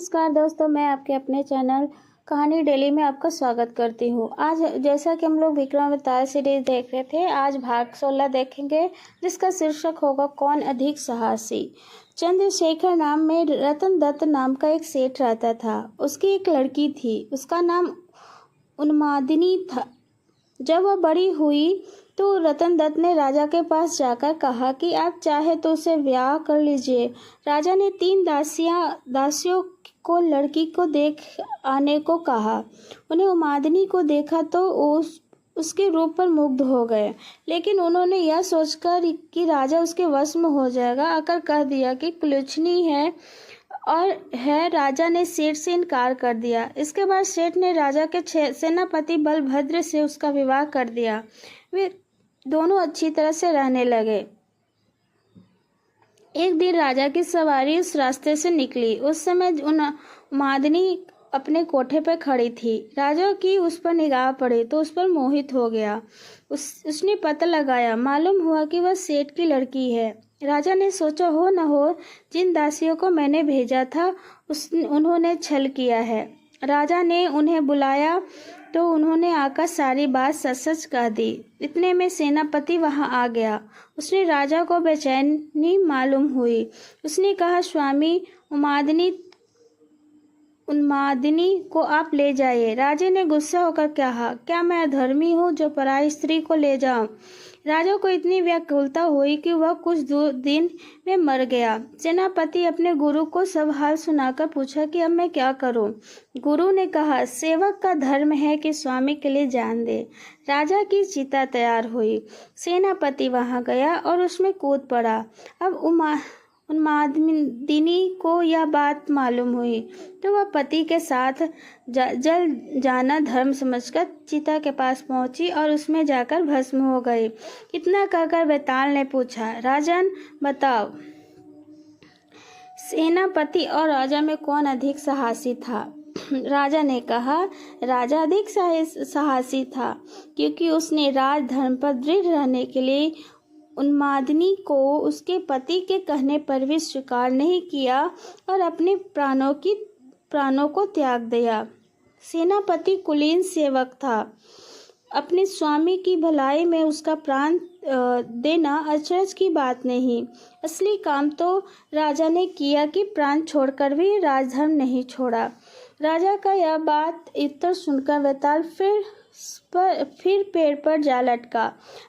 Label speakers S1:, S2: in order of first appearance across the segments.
S1: नमस्कार दोस्तों, मैं आपके अपने चैनल कहानी डेली में आपका स्वागत करती हूँ। आज जैसा कि हम लोग विक्रमावतार सीरीज देख रहे थे, आज भाग 16 देखेंगे जिसका शीर्षक होगा कौन अधिक साहसी। चंद्रशेखर नाम में रतन दत्त नाम का एक सेठ रहता था। उसकी एक लड़की थी, उसका नाम उन्मादिनी था। जब वह बड़ी हुई तो रतन दत्त ने राजा के पास जाकर कहा कि आप चाहे तो उसे ब्याह कर लीजिए। राजा ने 3 दासियों को लड़की को देख आने को कहा। उन्हें उन्मादिनी को देखा तो उसके रूप पर मुग्ध हो गए, लेकिन उन्होंने यह सोचकर कि राजा उसके वश में हो जाएगा आकर कह दिया कि कुलच्छनी है राजा ने सेठ से इनकार कर दिया। इसके बाद सेठ ने राजा के सेनापति बलभद्र से उसका विवाह कर दिया। वे दोनों अच्छी तरह से रहने लगे। एक दिन राजा की सवारी उस रास्ते से निकली। उस समय उन्मादिनी अपने कोठे पर खड़ी थी। राजा की उस पर निगाह पड़ी तो उस पर मोहित हो गया। उसने पता लगाया, मालूम हुआ कि वह सेठ की लड़की है। राजा ने सोचा, हो न हो जिन दासियों को मैंने भेजा था उन्होंने छल किया है। राजा ने उन्हें बुलाया तो उन्होंने आकर सारी बात सच सच कह दी। इतने में सेनापति वहां आ गया। उसने राजा को बेचैनी मालूम हुई। उसने कहा, स्वामी, उन्मादिनी को आप ले जाइए। राजा ने गुस्सा होकर कहा, क्या मैं अधर्मी हूँ जो पराई स्त्री को ले जाऊं? राजा को इतनी व्याकुलता हुई कि वह कुछ दिन में मर गया। सेनापति अपने गुरु को सब हाल सुनाकर पूछा कि अब मैं क्या करूं? गुरु ने कहा, सेवक का धर्म है कि स्वामी के लिए जान दे। राजा की चिता तैयार हुई। सेनापति वहां गया और उसमें कूद पड़ा। अब उन्मादिनी को यह बात मालूम हुई तो वह पति के साथ जल जाना धर्म समझकर चिता के पास पहुंची और उसमें जाकर भस्म हो गई। इतना कहकर बेताल ने पूछा, राजन बताओ, सेनापति और राजा में कौन अधिक साहसी था? राजा ने कहा, राजा अधिक साहसी था, क्योंकि उसने राजधर्म पर दृढ़ रहने के लिए उन्मादिनी को उसके पति के कहने पर भी स्वीकार नहीं किया और अपने प्राणों को त्याग दिया। सेनापति कुलीन सेवक था। अपने स्वामी की भलाई में उसका प्राण देना अचरज की बात नहीं। असली काम तो राजा ने किया कि प्राण छोड़कर भी राजधर्म नहीं छोड़ा। राजा का यह बात उत्तर सुनकर बेताल फिर पेड़ पर जा लटका।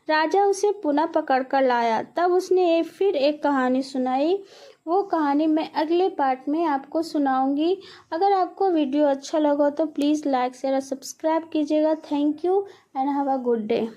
S1: राजा उसे पुनः पकड़कर लाया। तब उसने फिर एक कहानी सुनाई। वो कहानी मैं अगले पार्ट में आपको सुनाऊंगी। अगर आपको वीडियो अच्छा लगा तो प्लीज़ लाइक शेयर और सब्सक्राइब कीजिएगा। Thank you and have a good day.